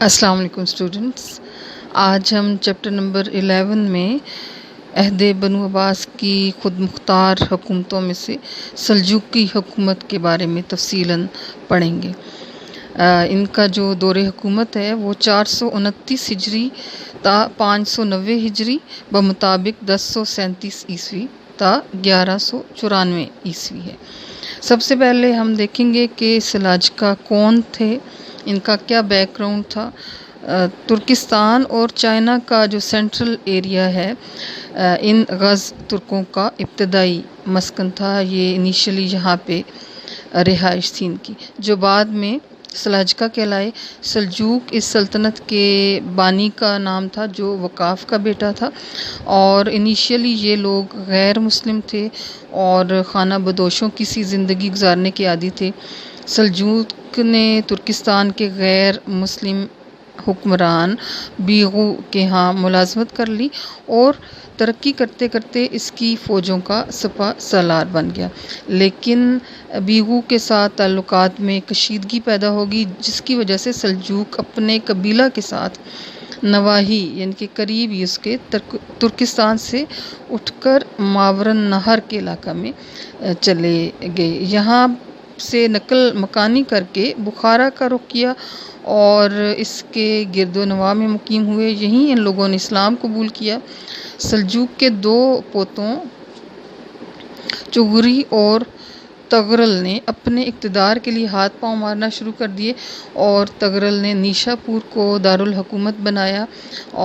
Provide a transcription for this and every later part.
السلام علیکم اسٹوڈنٹس، آج ہم چیپٹر نمبر 11 میں عہد بنو عباس کی خود مختار حکومتوں میں سے سلجوقی حکومت کے بارے میں تفصیلاً پڑھیں گے۔ ان کا جو دور حکومت ہے وہ 429 ہجری تا 590 ہجری بمطابق 1037 عیسوی تا 1194 عیسوی ہے۔ سب سے پہلے ہم دیکھیں گے کہ سلاجقہ کون تھے، ان کا کیا بیک گراؤنڈ تھا۔ ترکستان اور چائنا کا جو سینٹرل ایریا ہے، ان غز ترکوں کا ابتدائی مسکن تھا۔ یہ انیشلی یہاں پہ رہائش تھی ان کی، جو بعد میں سلاجقہ کہلائے۔ سلجوق اس سلطنت کے بانی کا نام تھا جو وقاف کا بیٹا تھا، اور انیشیلی یہ لوگ غیر مسلم تھے اور خانہ بدوشوں کی سی زندگی گزارنے کے عادی تھے۔ سلجوق نے ترکستان کے غیر مسلم حکمران بیغو کے ہاں ملازمت کر لی اور ترقی کرتے کرتے اس کی فوجوں کا سپہ سالار بن گیا، لیکن بیغو کے ساتھ تعلقات میں کشیدگی پیدا ہوگی، جس کی وجہ سے سلجوق اپنے قبیلہ کے ساتھ نواحی یعنی کہ قریب ہی اس کے ترکستان سے اٹھ کر ماورن نہر کے علاقہ میں چلے گئے۔ یہاں سے نقل مکانی کر کے بخارا کا رخ کیا اور اس کے گرد و نواح میں مقیم ہوئے۔ یہیں ان لوگوں نے اسلام قبول کیا۔ سلجوق کے دو پوتوں چغری اور تغرل نے اپنے اقتدار کے لیے ہاتھ پاؤں مارنا شروع کر دیے، اور تغرل نے نیشا پور کو دارالحکومت بنایا،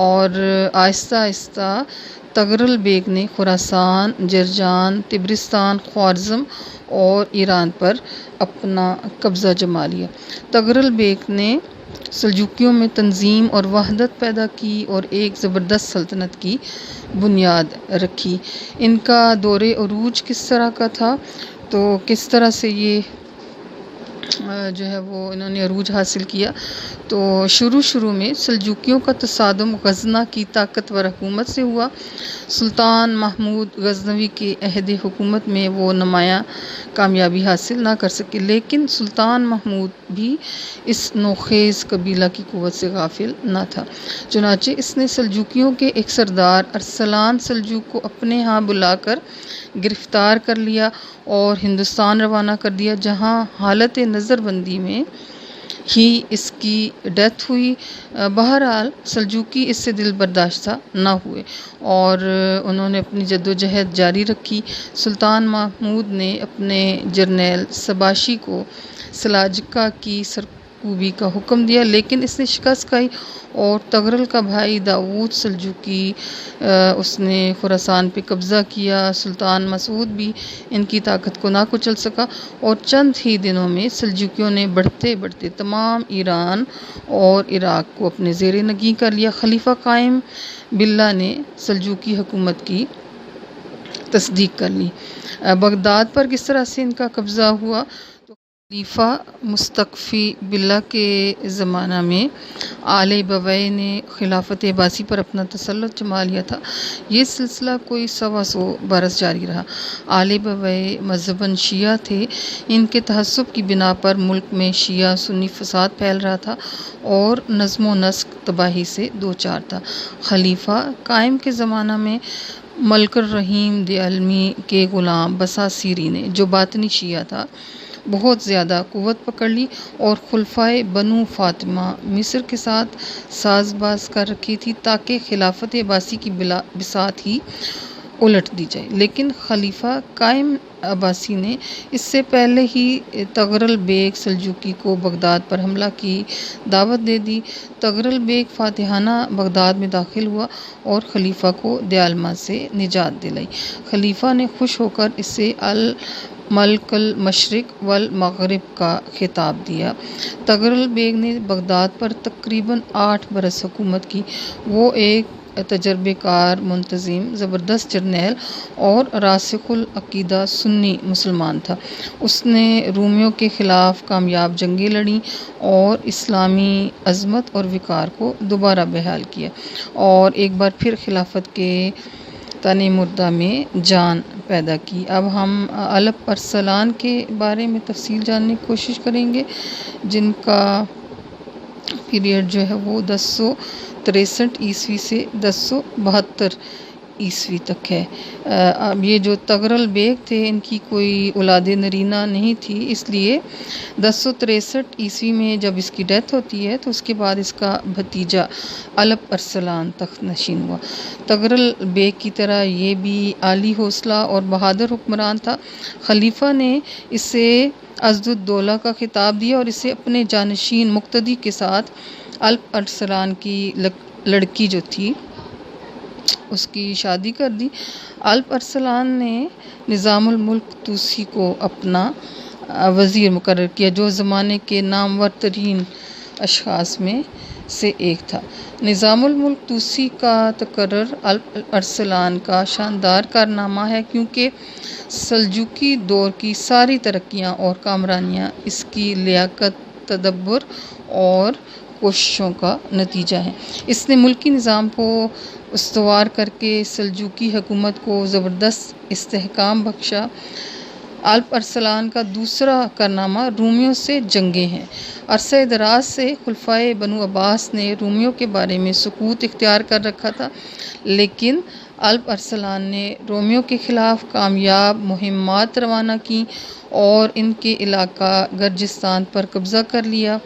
اور آہستہ آہستہ تغرل بیگ نے خراسان، جرجان، تبرستان، خوارزم اور ایران پر اپنا قبضہ جما لیا۔ تغرل بیگ نے سلجوقیوں میں تنظیم اور وحدت پیدا کی اور ایک زبردست سلطنت کی بنیاد رکھی۔ ان کا دور عروج کس طرح کا تھا، تو کس طرح سے یہ جو ہے وہ انہوں نے عروج حاصل کیا، تو شروع میں سلجوقیوں کا تصادم غزنہ کی طاقتور حکومت سے ہوا۔ سلطان محمود غزنوی کے عہد حکومت میں وہ نمایاں کامیابی حاصل نہ کر سکے، لیکن سلطان محمود بھی اس نوخیز قبیلہ کی قوت سے غافل نہ تھا، چنانچہ اس نے سلجوقیوں کے ایک سردار ارسلان سلجوق کو اپنے ہاں بلا کر گرفتار کر لیا اور ہندوستان روانہ کر دیا، جہاں حالت نظر بندی میں ہی اس کی ڈیتھ ہوئی۔ بہرحال سلجوقی اس سے دل برداشتہ نہ ہوئے اور انہوں نے اپنی جدوجہد جاری رکھی۔ سلطان محمود نے اپنے جرنیل سباشی کو سلاجقہ کی سرکوبی کا حکم دیا، لیکن اس نے شکست کھائی، اور تغرل کا بھائی داؤد سلجوقی اس نے خراسان پہ قبضہ کیا۔ سلطان مسعود بھی ان کی طاقت کو نہ کچل سکا، اور چند ہی دنوں میں سلجوقیوں نے بڑھتے بڑھتے تمام ایران اور عراق کو اپنے زیر نگین کر لیا۔ خلیفہ قائم باللہ نے سلجوقی حکومت کی تصدیق کر لی۔ بغداد پر کس طرح سے ان کا قبضہ ہوا، تو خلیفہ مستقفی باللہ کے زمانہ میں آل بویہ نے خلافت عباسی پر اپنا تسلط جما لیا تھا۔ یہ سلسلہ کوئی 100 برس جاری رہا۔ آل بویہ مذہباً شیعہ تھے۔ ان کے تعصب کی بنا پر ملک میں شیعہ سنی فساد پھیل رہا تھا اور نظم و نسق تباہی سے دوچار تھا۔ خلیفہ قائم کے زمانہ میں ملک الرحیم دہلوی کے غلام بصاصیری نے، جو باطنی شیعہ تھا، بہت زیادہ قوت پکڑ لی اور خلفائے بنو فاطمہ مصر کے ساتھ ساز باز کر رکھی تھی تاکہ خلافت عباسی کی بساط ہی الٹ دی جائے، لیکن خلیفہ قائم عباسی نے اس سے پہلے ہی تغرل بیگ سلجوقی کو بغداد پر حملہ کی دعوت دے دی۔ تغرل بیگ فاتحانہ بغداد میں داخل ہوا اور خلیفہ کو دیالما سے نجات دلائی۔ خلیفہ نے خوش ہو کر اسے الملک المشرق والمغرب کا خطاب دیا۔ تغرل بیگ نے بغداد پر تقریباً 8 برس حکومت کی۔ وہ ایک تجربہ کار، منتظم، زبردست جرنیل اور راسخ العقیدہ سنی مسلمان تھا۔ اس نے رومیوں کے خلاف کامیاب جنگیں لڑیں اور اسلامی عظمت اور وقار کو دوبارہ بحال کیا، اور ایک بار پھر خلافت کے تن مردہ میں جان پیدا کی۔ اب ہم الپ ارسلان کے بارے میں تفصیل جاننے کی کوشش کریں گے، جن کا پیریڈ جو ہے وہ 1063 عیسوی سے 1072 عیسوی تک ہے۔ اب یہ جو تغرل بیگ تھے ان کی کوئی اولاد نرینہ نہیں تھی، اس لیے 1063 عیسوی میں جب اس کی ڈیتھ ہوتی ہے تو اس کے بعد اس کا بھتیجا الپ ارسلان تخت نشین ہوا۔ تغرل بیگ کی طرح یہ بھی عالی حوصلہ اور بہادر حکمران تھا۔ خلیفہ نے اسے عضد الدولہ کا خطاب دیا اور اسے اپنے جانشین مقتدی کے ساتھ الپ ارسلان کی لڑکی جو تھی اس کی شادی کر دی۔ الپ ارسلان نے نظام الملک طوسی کو اپنا وزیر مقرر کیا، جو زمانے کے نامور ترین اشخاص میں سے ایک تھا۔ نظام الملک طوسی کا تقرر الپ ارسلان کا شاندار کارنامہ ہے، کیونکہ سلجوقی دور کی ساری ترقیاں اور کامرانیاں اس کی لیاقت، تدبر اور کوششوں کا نتیجہ ہیں۔ اس نے ملکی نظام کو استوار کر کے سلجوقی حکومت کو زبردست استحکام بخشا۔ الپ ارسلان کا دوسرا کارنامہ رومیوں سے جنگیں ہیں۔ عرصہ دراز سے خلفائے بنو عباس نے رومیوں کے بارے میں سکوت اختیار کر رکھا تھا، لیکن الپ ارسلان نے رومیوں کے خلاف کامیاب مہمات روانہ کیں اور ان کے علاقہ گرجستان پر قبضہ کر لیا۔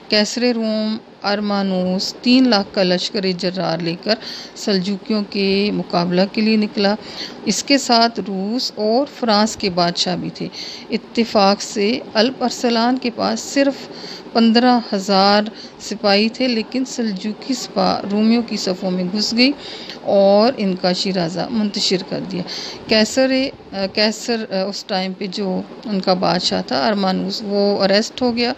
قیصر روم ارمانوس 3 لاکھ کا لشکر جرار لے کر سلجوقیوں کے مقابلہ کے لیے نکلا۔ اس کے ساتھ روس اور فرانس کے بادشاہ بھی تھے۔ اتفاق سے الپ ارسلان کے پاس صرف 15,000 سپاہی تھے، لیکن سلجوقی سپاہ رومیوں کی صفوں میں گھس گئی اور ان کا شیرازہ منتشر کر دیا۔ قیصر اس ٹائم پہ جو ان کا بادشاہ تھا ارمانوس، وہ اریسٹ ہو گیا،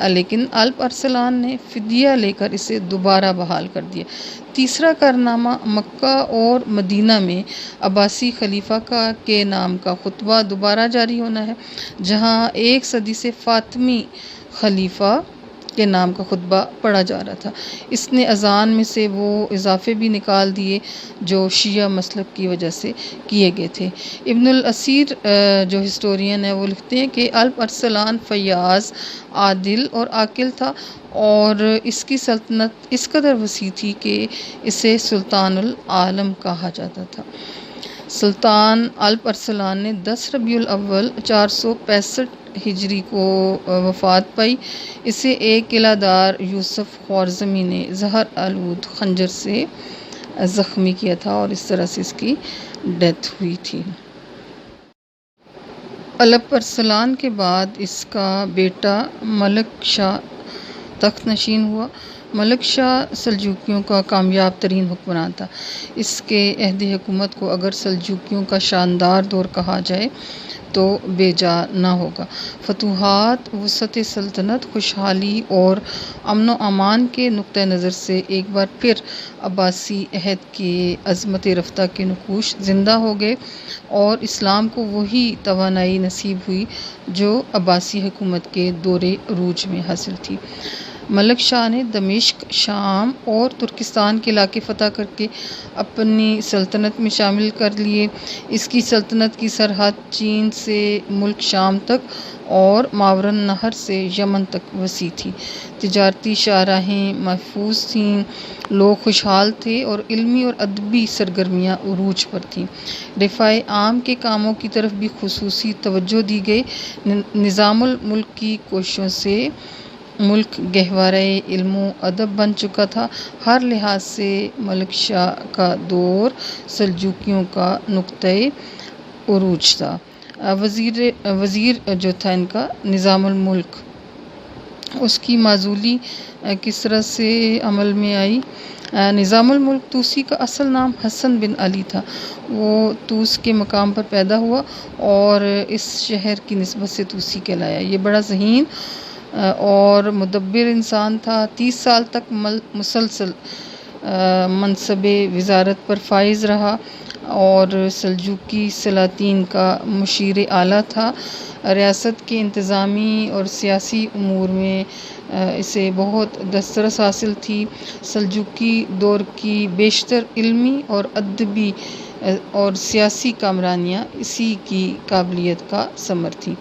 لیکن الپ ارسلان نے فدیہ لے کر اسے دوبارہ بحال کر دیا۔ تیسرا کارنامہ مکہ اور مدینہ میں عباسی خلیفہ کے نام کا خطبہ دوبارہ جاری ہونا ہے، جہاں 1 صدی سے فاطمی خلیفہ کے نام کا خطبہ پڑھا جا رہا تھا۔ اس نے اذان میں سے وہ اضافے بھی نکال دیے جو شیعہ مسلک کی وجہ سے کیے گئے تھے۔ ابن الاسیر جو ہسٹورین ہے وہ لکھتے ہیں کہ الپ ارسلان فیاض، عادل اور عاقل تھا، اور اس کی سلطنت اس قدر وسیع تھی کہ اسے سلطان العالم کہا جاتا تھا۔ سلطان الپ ارسلان نے 10 ربیع الاول 465 ہجری کو وفات پائی۔ اسے ایک قلعہ دار یوسف خوارزمی نے زہر آلود خنجر سے زخمی کیا تھا اور اس طرح سے اس کی ڈیتھ ہوئی تھی۔ الپ ارسلان کے بعد اس کا بیٹا ملک شاہ تخت نشین ہوا۔ ملک شاہ سلجوقیوں کا کامیاب ترین حکمران تھا۔ اس کے عہد حکومت کو اگر سلجوقیوں کا شاندار دور کہا جائے تو بے جا نہ ہوگا۔ فتوحات، وسعت سلطنت، خوشحالی اور امن و امان کے نقطہ نظر سے ایک بار پھر عباسی عہد کے عظمت رفتہ کے نقوش زندہ ہو گئے اور اسلام کو وہی توانائی نصیب ہوئی جو عباسی حکومت کے دور عروج میں حاصل تھی۔ ملک شاہ نے دمشق، شام اور ترکستان کے علاقے فتح کر کے اپنی سلطنت میں شامل کر لیے۔ اس کی سلطنت کی سرحد چین سے ملک شام تک اور ماورا النہر سے یمن تک وسیع تھی۔ تجارتی شاہراہیں محفوظ تھیں، لوگ خوشحال تھے اور علمی اور ادبی سرگرمیاں عروج پر تھیں۔ رفاع عام کے کاموں کی طرف بھی خصوصی توجہ دی گئی۔ نظام الملک کی کوششوں سے ملک گہوارہ علم و ادب بن چکا تھا۔ ہر لحاظ سے ملک شاہ کا دور سلجوقیوں کا نقطۂ عروج تھا۔ وزیر جو تھا ان کا نظام الملک، اس کی معزولی کس طرح سے عمل میں آئی؟ نظام الملک طوسی کا اصل نام حسن بن علی تھا۔ وہ طوس کے مقام پر پیدا ہوا اور اس شہر کی نسبت سے طوسی کہلایا۔ یہ بڑا ذہین اور مدبر انسان تھا۔ 30 سال تک مسلسل منصب وزارت پر فائز رہا اور سلجوقی سلاطین کا مشیر اعلیٰ تھا۔ ریاست کے انتظامی اور سیاسی امور میں اسے بہت دسترس حاصل تھی۔ سلجوقی دور کی بیشتر علمی اور ادبی اور سیاسی کامرانیاں اسی کی قابلیت کا ثمر تھیں۔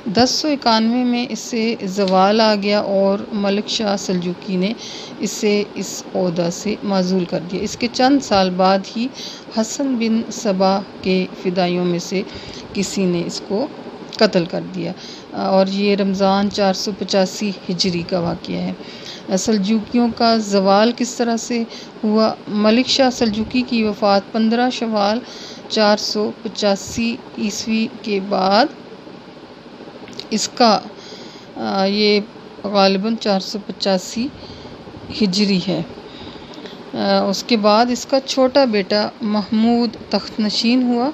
1091 میں اس سے زوال آ گیا اور ملک شاہ سلجوقی نے اسے اس عہدہ سے معزول کر دیا۔ اس کے چند سال بعد ہی حسن بن صبا کے فدائیوں میں سے کسی نے اس کو قتل کر دیا، اور یہ رمضان 485 ہجری کا واقعہ ہے۔ سلجوقیوں کا زوال کس طرح سے ہوا؟ ملک شاہ سلجوقی کی وفات 15 شوال 485 عیسوی کے بعد، اس کا یہ غالباً 485 ہجری ہے۔ اس کے بعد اس کا چھوٹا بیٹا محمود تخت نشین ہوا،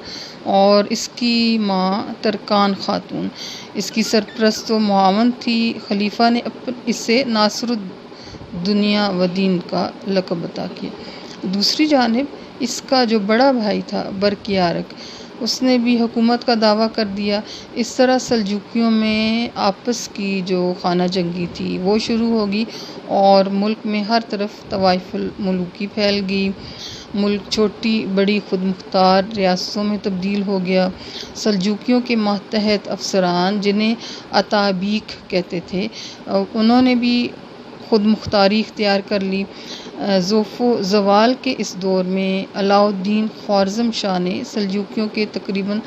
اور اس کی ماں ترکان خاتون اس کی سرپرست و معاون تھی۔ خلیفہ نے اسے ناصر الدنیا و دین کا لقب عطا کیا۔ دوسری جانب اس کا جو بڑا بھائی تھا برقیارق، اس نے بھی حکومت کا دعویٰ کر دیا۔ اس طرح سلجوقیوں میں آپس کی جو خانہ جنگی تھی وہ شروع ہوگی، اور ملک میں ہر طرف طوائف الملوکی پھیل گئی۔ ملک چھوٹی بڑی خود مختار ریاستوں میں تبدیل ہو گیا۔ سلجوقیوں کے ماتحت افسران، جنہیں اتابیک کہتے تھے، انہوں نے بھی خود مختاری اختیار کر لی۔ ضعف و زوال کے اس دور میں علاء الدین خوارزم شاہ نے سلجوقیوں کے تقریباً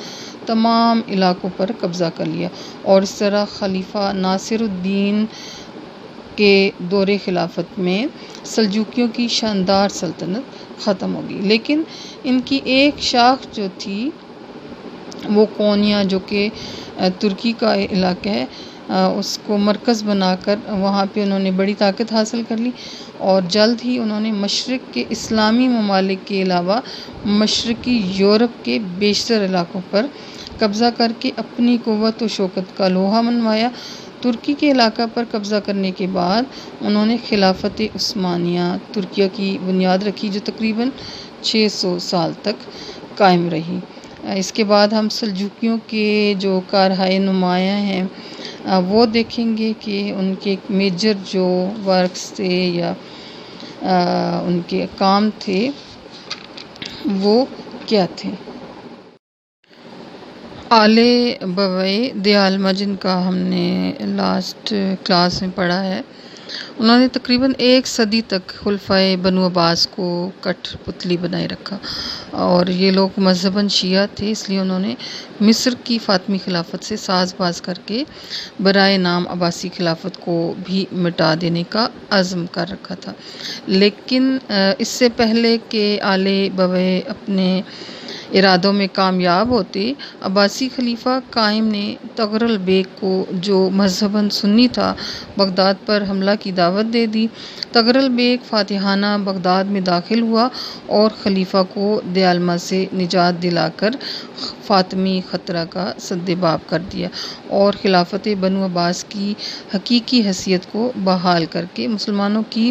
تمام علاقوں پر قبضہ کر لیا، اور اس طرح خلیفہ ناصر الدین کے دور خلافت میں سلجوقیوں کی شاندار سلطنت ختم ہو گئی۔ لیکن ان کی ایک شاخ جو تھی وہ کونیا، جو کہ ترکی کا علاقہ ہے، اس کو مرکز بنا کر وہاں پہ انہوں نے بڑی طاقت حاصل کر لی، اور جلد ہی انہوں نے مشرق کے اسلامی ممالک کے علاوہ مشرقی یورپ کے بیشتر علاقوں پر قبضہ کر کے اپنی قوت و شوکت کا لوہا منوایا۔ ترکی کے علاقہ پر قبضہ کرنے کے بعد انہوں نے خلافت عثمانیہ ترکیہ کی بنیاد رکھی، جو تقریباً 600 سال تک قائم رہی۔ اس کے بعد ہم سلجوقیوں کے جو کارہائے نمایاں ہیں وہ دیکھیں گے کہ ان کے میجر جو ورکس تھے یا ان کے کام تھے وہ کیا تھے۔ آل بویہ دیالمہ، جن کا ہم نے لاسٹ کلاس میں پڑھا ہے، انہوں نے تقریباً 1 صدی تک خلفائے بنو عباس کو کٹھ پتلی بنائے رکھا، اور یہ لوگ مذہباً شیعہ تھے، اس لیے انہوں نے مصر کی فاطمی خلافت سے ساز باز کر کے برائے نام عباسی خلافت کو بھی مٹا دینے کا عزم کر رکھا تھا۔ لیکن اس سے پہلے کہ آل بویہ اپنے ارادوں میں کامیاب ہوتے، عباسی خلیفہ قائم نے تغرل بیگ کو، جو مذہباً سنی تھا، بغداد پر حملہ کی دعوت دے دی۔ تغرل بیگ فاتحانہ بغداد میں داخل ہوا اور خلیفہ کو دیالمہ سے نجات دلا کر فاطمی خطرہ کا سدباب کر دیا، اور خلافت بنو عباس کی حقیقی حیثیت کو بحال کر کے مسلمانوں کی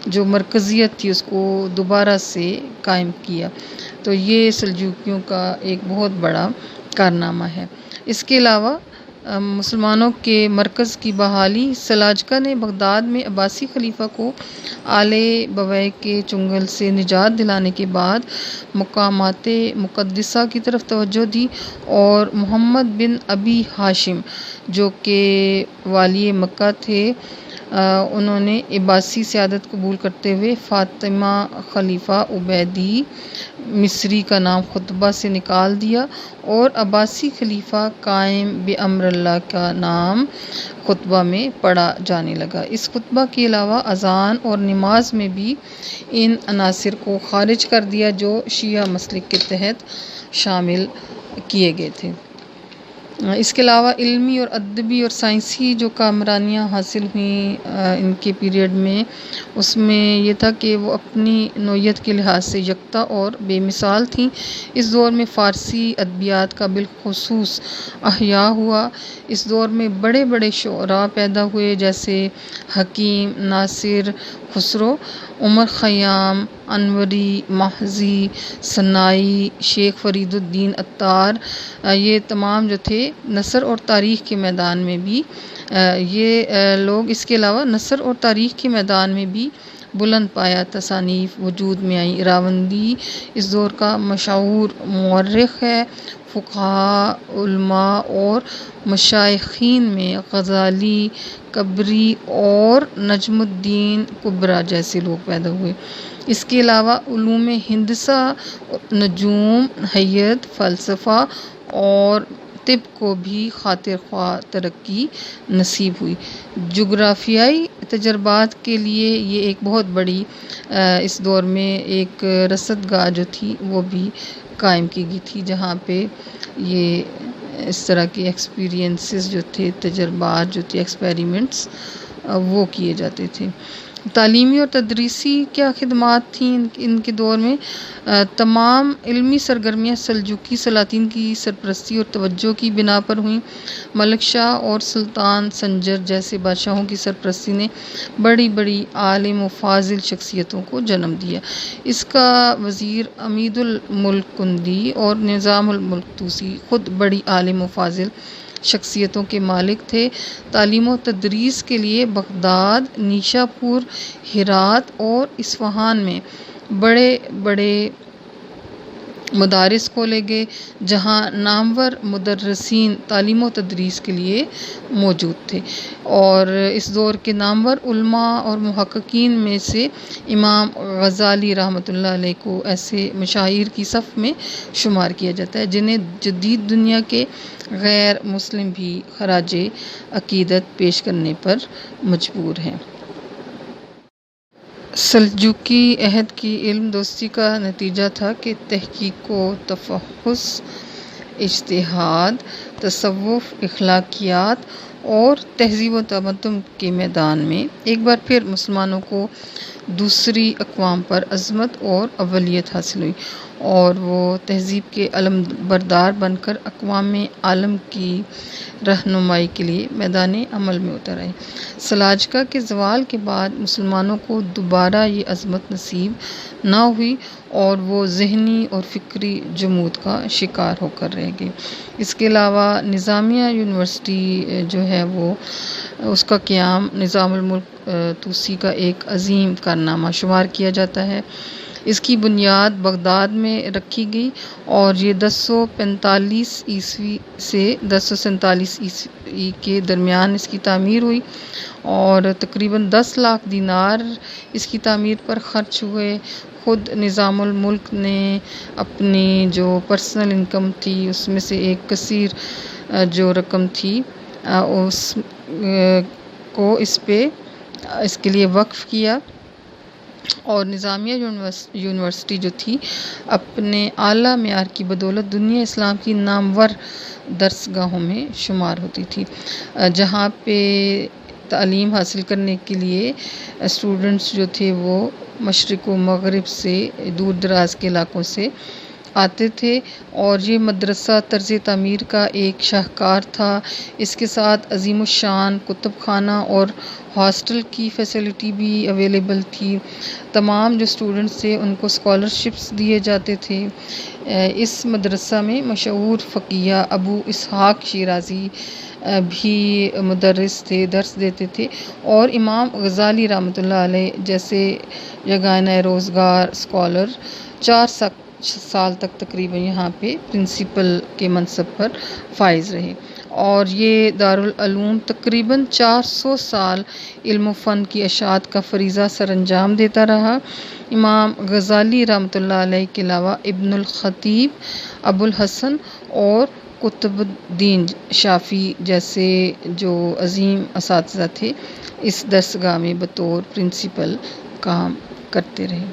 جو مرکزیت تھی اس کو دوبارہ سے قائم کیا۔ تو یہ سلجوقیوں کا ایک بہت بڑا کارنامہ ہے۔ اس کے علاوہ مسلمانوں کے مرکز کی بحالی، سلاجقہ نے بغداد میں عباسی خلیفہ کو آل بویہ کے چنگل سے نجات دلانے کے بعد مقامات مقدسہ کی طرف توجہ دی، اور محمد بن ابی ہاشم، جو کہ والی مکہ تھے، انہوں نے عباسی سیادت قبول کرتے ہوئے فاطمہ خلیفہ عبیدی مصری کا نام خطبہ سے نکال دیا، اور عباسی خلیفہ قائم بامر اللہ کا نام خطبہ میں پڑھا جانے لگا۔ اس خطبہ کے علاوہ اذان اور نماز میں بھی ان عناصر کو خارج کر دیا جو شیعہ مسلک کے تحت شامل کیے گئے تھے۔ اس کے علاوہ علمی اور ادبی اور سائنسی جو کامرانیاں حاصل ہوئیں ان کے پیریڈ میں، اس میں یہ تھا کہ وہ اپنی نوعیت کے لحاظ سے یکتا اور بے مثال تھیں۔ اس دور میں فارسی ادبیات کا بالخصوص احیاء ہوا۔ اس دور میں بڑے بڑے شعراء پیدا ہوئے، جیسے حکیم، ناصر، خسرو، عمر خیام، انوری، محضی، سنائی، شیخ فرید الدین عطار۔ یہ تمام جو تھے نثر اور تاریخ کے میدان میں بھی یہ لوگ، اس کے علاوہ نثر اور تاریخ کے میدان میں بھی بلند پایا تصانیف وجود میں آئیں۔ راوندی اس دور کا مشہور مورخ ہے۔ فقہا، علماء اور مشائخین میں غزالی، کبری اور نجم الدین کبریٰ جیسے لوگ پیدا ہوئے۔ اس کے علاوہ علوم ہندسہ، نجوم، حیات، فلسفہ اور طب کو بھی خاطر خواہ ترقی نصیب ہوئی۔ جغرافیائی تجربات کے لیے یہ ایک بہت بڑی اس دور میں ایک رصد گاہ جو تھی وہ بھی قائم کی گئی تھی، جہاں پہ یہ اس طرح کے ایکسپیرینسز جو تھے، تجربات جو تھے، ایکسپیریمنٹس وہ کیے جاتے تھے۔ تعلیمی اور تدریسی کیا خدمات تھیں ان کے دور میں؟ تمام علمی سرگرمیاں سلجوقی سلاطین کی سرپرستی اور توجہ کی بنا پر ہوئیں۔ ملک شاہ اور سلطان سنجر جیسے بادشاہوں کی سرپرستی نے بڑی بڑی عالم و فاضل شخصیتوں کو جنم دیا۔ اس کا وزیر عمید الملک کندی اور نظام الملک طوسی خود بڑی عالم و فاضل شخصیتوں کے مالک تھے۔ تعلیم و تدریس کے لیے بغداد، نیشا پور، ہرات اور اصفہان میں بڑے بڑے مدارس کھولے گئے، جہاں نامور مدرسین تعلیم و تدریس کے لیے موجود تھے، اور اس دور کے نامور علماء اور محققین میں سے امام غزالی رحمۃ اللہ علیہ کو ایسے مشاہیر کی صف میں شمار کیا جاتا ہے جنہیں جدید دنیا کے غیر مسلم بھی خراج عقیدت پیش کرنے پر مجبور ہیں۔ سلجوقی عہد کی علم دوستی کا نتیجہ تھا کہ تحقیق و تفحص، اجتہاد، تصوف، اخلاقیات اور تہذیب و تمدن کے میدان میں ایک بار پھر مسلمانوں کو دوسری اقوام پر عظمت اور اولیت حاصل ہوئی، اور وہ تہذیب کے علم بردار بن کر اقوام عالم کی رہنمائی کے لیے میدان عمل میں اتر آئے۔ سلاجقہ کے زوال کے بعد مسلمانوں کو دوبارہ یہ عظمت نصیب نہ ہوئی، اور وہ ذہنی اور فکری جمود کا شکار ہو کر رہ گئے۔ اس کے علاوہ نظامیہ یونیورسٹی جو ہے وہ اس کا قیام نظام الملک طوسی کا ایک عظیم کارنامہ شمار کیا جاتا ہے۔ اس کی بنیاد بغداد میں رکھی گئی، اور یہ 1045 عیسوی سے 1047 عیسوی کے درمیان اس کی تعمیر ہوئی، اور تقریباً 10 لاکھ دینار اس کی تعمیر پر خرچ ہوئے۔ خود نظام الملک نے اپنی جو پرسنل انکم تھی اس میں سے ایک کثیر جو رقم تھی اس کو اس کے لیے وقف کیا، اور نظامیہ یونیورسٹی جو تھی اپنے اعلیٰ معیار کی بدولت دنیا اسلام کی نامور درسگاہوں میں شمار ہوتی تھی، جہاں پہ تعلیم حاصل کرنے کے لیے اسٹوڈنٹس جو تھے وہ مشرق و مغرب سے، دور دراز کے علاقوں سے آتے تھے، اور یہ مدرسہ طرز تعمیر کا ایک شاہکار تھا۔ اس کے ساتھ عظیم الشان کتب خانہ اور ہاسٹل کی فیسلٹی بھی اویلیبل تھی۔ تمام جو اسٹوڈنٹس تھے ان کو اسکالرشپس دیے جاتے تھے۔ اس مدرسہ میں مشہور فقیہ ابو اسحاق شیرازی بھی مدرس تھے، درس دیتے تھے، اور امام غزالی رحمۃ اللہ علیہ جیسے یگانہ روزگار اسکالر 4 سال تک تقریباً یہاں پہ پرنسپل کے منصب پر فائز رہے، اور یہ دارالعلوم تقریباً 400 سال علم و فن کی اشاعت کا فریضہ سر انجام دیتا رہا۔ امام غزالی رحمۃ اللہ علیہ کے علاوہ ابن الخطیب، ابو الحسن اور قطب الدین شافعی جیسے جو عظیم اساتذہ تھے اس درسگاہ میں بطور پرنسپل کام کرتے رہے۔